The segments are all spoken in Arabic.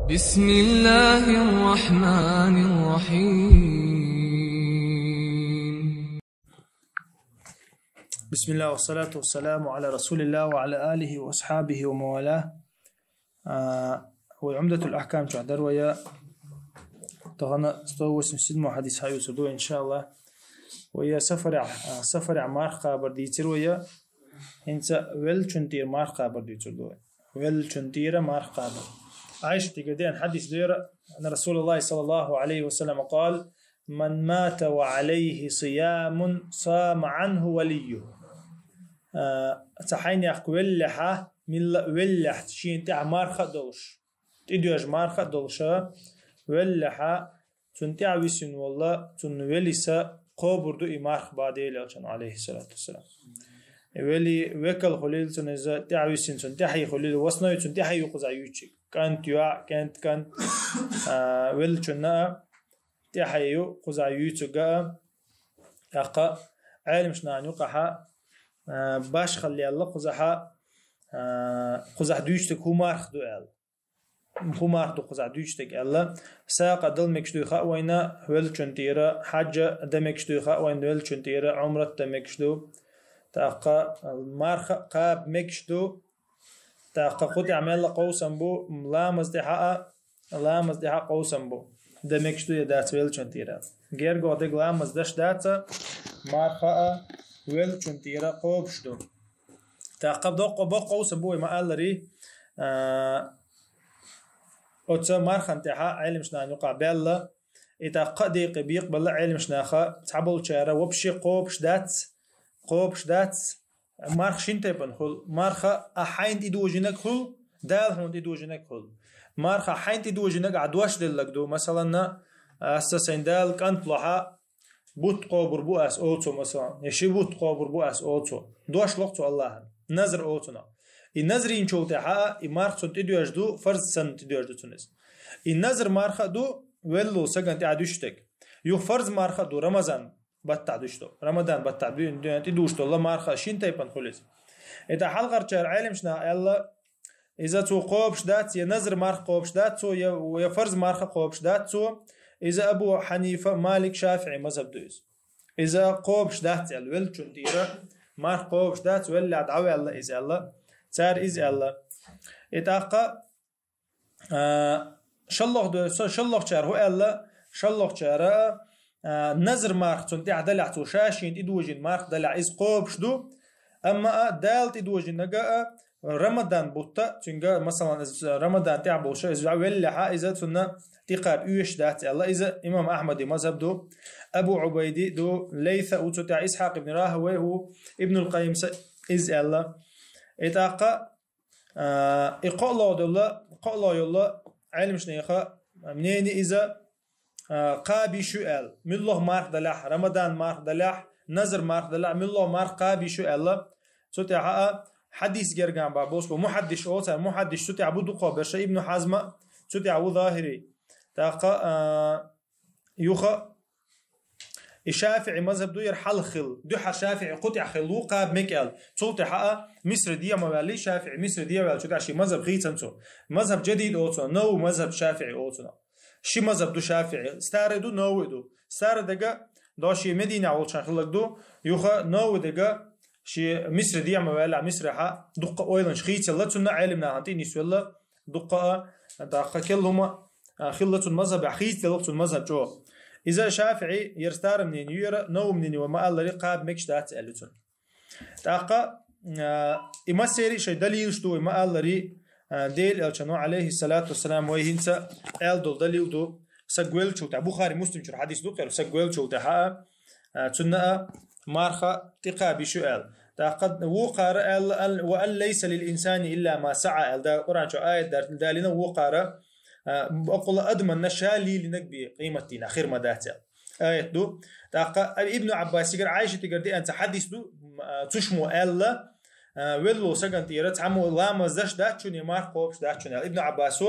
بسم الله الرحمن الرحيم. بسم الله والصلاة والسلام على رسول الله وعلى آله وأصحابه وموالاه. وعمدة الأحكام تعدر ويا طغنا استوى سيد حديث هاي وسدو إن شاء الله ويا سفر عمار خابر ديتر ويا إنسا ويل شنتير مار خابر ديتر دو ويل شنتير مار خابر عايشة تقدين حديث دير أن رسول الله صلى الله عليه وسلم قال: من مات وعليه صيام صام عنه وليه. تحين يحك ولحة من ولح شين تاع مارخة دولش تديوج مارخة دولشة ولحة تنتع ويسن والله تن وليسا قبر دو إمارخ بعدي لأجن عليه الصلاة والسلام ولي وكل خليل تنزا تاع ويسن تنتحي خليل وصنوي تنتحي يقز عيوتشي كانت يوع كانت ولشنا تحي يقز عيوتشي أقا عالم شنان يقحا باش خلي الله قزح دوشتك هو مارخ دو ال هو مارخ دو قزح دوشتك الله ساق دل مكشدو خا وينا ول چنتيرا حج دمكشدو خا وين ول چنتيرا عمره دمكشدو تاقا مارخ قاب مكشدو تاقا قد عمل قوسم بو لا مزدحا قوسم بو دمكشدو يدات ول چنتيرا غير غودك لا مزدش دات مارخا ويل چنتيرا قوبشدو تعقب دو قوس بوي ما قال ري اوتسا مارخن تاعها علم شنا يقع بلا اذا قدي قبيق بلا علم شناخه تعبل شاره وبشي قوبش دات مارخ شنتبن خل مارخه احين تدوجنك خل دال هون تدوجنك خل مارخه حين تدوجنك عدواش دلك دو مثلا اساسا دال كانت لها بوت قابر بؤس أوتو مثلا يشي بوت قابر بؤس أوتو دوش لقطو الله نظر أوتونا النظر إن شوته حق إمارخ سنت إديوش دو فرض سنت إديوش دو تونس النظر مارخ دو ولو سجن تعدوشتك يو فرض مارخ دو رمضان بتعدوشتو رمضان بتعدوشتو الله مارخ شين تيبان خلص إذا حلقة شهر عالم شنا الله إذا تو قابش دات يا نظر مارخ قابش دات تو يا فرض مارخ قابش دات تو إذا أبو حنيفة مالك شافعي مذهب دويس إذا قوبش دات الول چنتيرا مار قوبش دات ولا عدعوي الله إذا الله تار إذا الله إتاقا شلوخ شار هو الله شلوخ شار نظر مارخ چنتي عدلع تو شاشين إدوجين مارخ دلع إذ قوبش دو أما دالت إدوجين نقا رمضان بوتا تنقا مثلا رمضان تعبوشا إذا ولا إذا تنا تقاب يوش دات الله إذا إمام أحمد مذهب دو أبو عبيدي دو ليث وتتع إسحاق بن راهوي هو ابن القيم إز الله إتاقا إقال الله قال الله علم شنيخا منين إذا قابي شؤال من الله مارك دلح رمضان مارك دلح نظر مارك دلح من الله مارك قابي شؤال تتع حديث جرجان بابوس ومحدش أوتر محدش تتع بدو قابرش ابن حزم تتع ظاهري تاقا يوخا الشافعي مذهب دو يرحل خل دو شافعي قطع خلو قاب مكال صوت حقا مصر دي موالي شافعي مصر دي ولا تقع شي مذهب غيتنسو مذهب جديد اوتو نو مذهب شافعي اوتو شي مذهب دو شافعي ستاردو نو دو ستار دغا داشي مدينه اولشان خلق دو يوخا نو دغا شي مصر دي موالي مصر حق دقه اويلن خيت الله تنا علمنا انتي نيس ولا دقه دقه كلهما خلة المذهب حخيت لوقت المذهب جو إذا شافعي يرستار منين يرى نو منين وما الله رقاب مكش دات ألتون تاقا إما سيري شيء دليل شتو ما الله ري ديل ألشانو عليه الصلاة والسلام ويهنسا ألدو دليل دو سجول شو تاع بخاري مسلم شو حديث دو قالوا سجول شو تاع تنا مارخا تقابي سؤال تاقد وقار وأن ليس للإنسان إلا ما سعى دا قرآن شو آية دالنا وقار أقول أدمن نشالي لنقبي قيمتين آخر مداتا آية دو ابن عباس يقول عايشة تقول دي أنت حديث دو تشمو ألا ولو سجن تيرت عمو لا مزدش داتشون يمار قوبش داتشون ابن عباس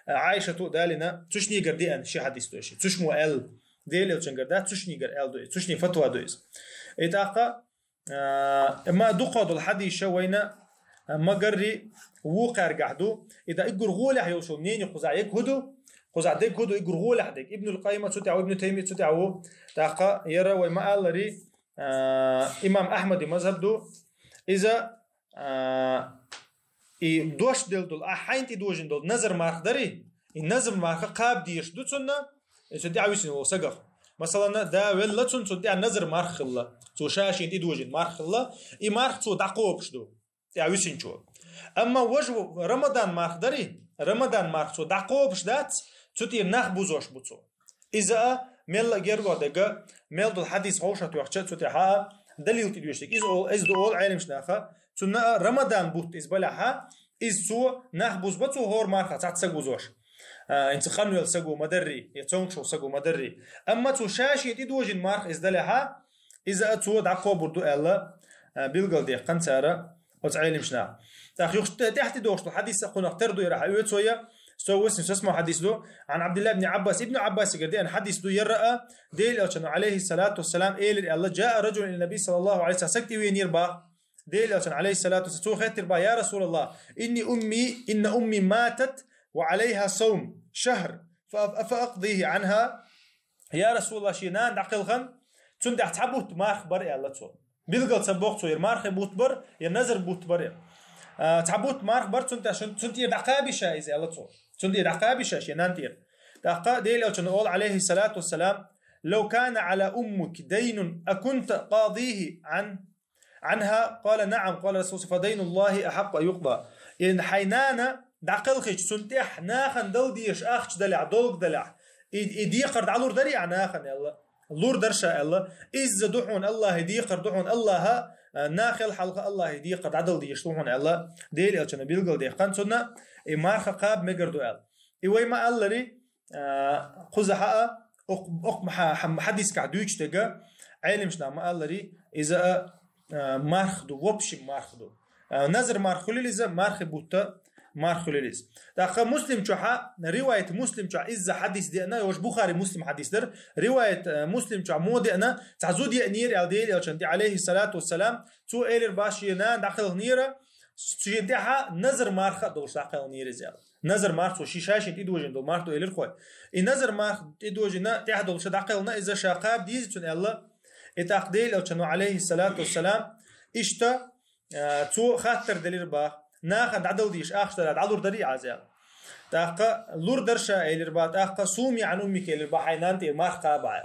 عايشة تو دالنا تشني يقول دي أن شي حديث دوشي تشمو أل ديل يلشن قردا تشني يقول أل دويس تشني فتوى دويس إتاقا ما دقود الحديث شوينا مقري وقر قعدو إذا إجر غولح يوصل منين يخزع يكهدو خزع ديك هدو إجر غولح ديك ابن القيم تتعو ابن تيمية تتعو تاقا يرى وما قال لي إمام أحمد مذهب دو إذا دوش دل أحين تدوجن دل نظر مارخ داري النظر مارخ قاب ديش دو تسنة تدي عويسين وسقف مثلا دا ولا تدي النظر مارخ الله تو شاشين تدوجن مارخ الله إي مارخ تو دقوبش دو عويسين شو أما وجه رمضان مارخ داري رمضان مارخ تو دقوبش دات تدي نخ بوزوش بوتو إذا مل جرجو دقة مل دل حديث خوشة توقشة تدي ها دليل تدوشتك إز دول علم شناخة تنا رمضان بوت إز بلعها إز سو نخ بوز بتو هور مارخ تعت سجوزوش انت خنو يلسقو مدري يتونشو سقو مدري اما تو شاشي يدوجن مارخ از دلها اذا تو دعقو بردو الا بيلقل دي قنتاره وتعيلم شنا تاخ يخ تحت دوشتو حديث قنا اختردو يرا يوتويا سوس اسمه حديث دو عن عبد الله بن عباس ابن عباس قال ان حديث دو يرى ديل اوشن عليه الصلاه والسلام الى الله جاء رجل الى النبي صلى الله عليه وسلم سكتي وين يربا ديل اوشن عليه الصلاه والسلام خير با يا رسول الله ان امي ماتت وعليها صوم شهر فأقضيه عنها يا رسول الله شينان دقيل خن تون دحت حبوت مارخ بر يلا تو بيلقل سبوق تو مارخ بوتبر يا نظر بوتبر تحبوت مارخ بر تون تي دقابي شايز يلا تو تون تي دقابي شاش ينانتير دقا ديل او عليه الصلاه والسلام لو كان على امك دين اكنت قاضيه عنها قال نعم قال رسول فدين الله احق ان يقضى ان حينانا دعقل خيش سنتح ناخن دل ديش أخش دلع دولك دلع إدي قرد علور دريع ناخن يلا اللور درشا يلا إز دحون الله يدي قرد دحون الله ناخل حلقة الله يدي قرد عدل ديش دحون يلا ديل يلشنا بيلقل دي قان سنة مارخ قاب مقردو يلا إيوي ما قال لري خزحاء أقم حديث كعدوش تقا علمشنا ما قال لري إذا مارخ دو وبش مارخ دو نظر مارخ لليزا مارخ بوتا مارخوليز داخل مسلم شحا رواية مسلم شحا إذا حديث دينا يوش بخاري مسلم حديث در رواية مسلم شحا مو دينا تعزود يأنير الديل يوشنتي عليه الصلاة والسلام تو إيلر باشينا داخل نيرة سجدها نظر مارخ دوش داخل نيرة زيادة نظر مارخ تو شيشاش يدوجن دو مارخ تو إيلر خوي النظر مارخ يدوجن تحت دوش داخلنا إذا شاقاب ديزتون الله إتاقديل يوشنو عليه الصلاة والسلام إشتا تو خاطر دليل باخ ناخد عدل ديش أخشتر عدل دري عزيز تاقا لور درشا إلربا تاقا سومي عن أمك إلربا حينانتي مارقا بايل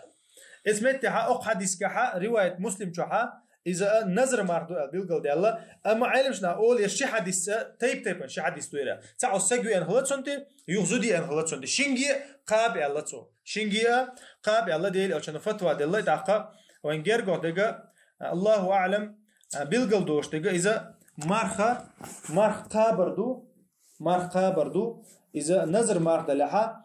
اسمتها أق حديث كحا رواية مسلم شحا إذا نظر ماردو بيلقل دي الله أما علمشنا أول يشي حديث تيب شي حديث تويرا تعو سجو أن هلتسونتي يغزودي أن هلتسونتي شينجي قاب الله تو شينجي قاب الله ديل أو شنو فتوى دي الله تاقا وإن جيرغو ديغا الله أعلم بيلقل دوش ديغا إذا مارخ قابردو إذا نظر مارخ دلحا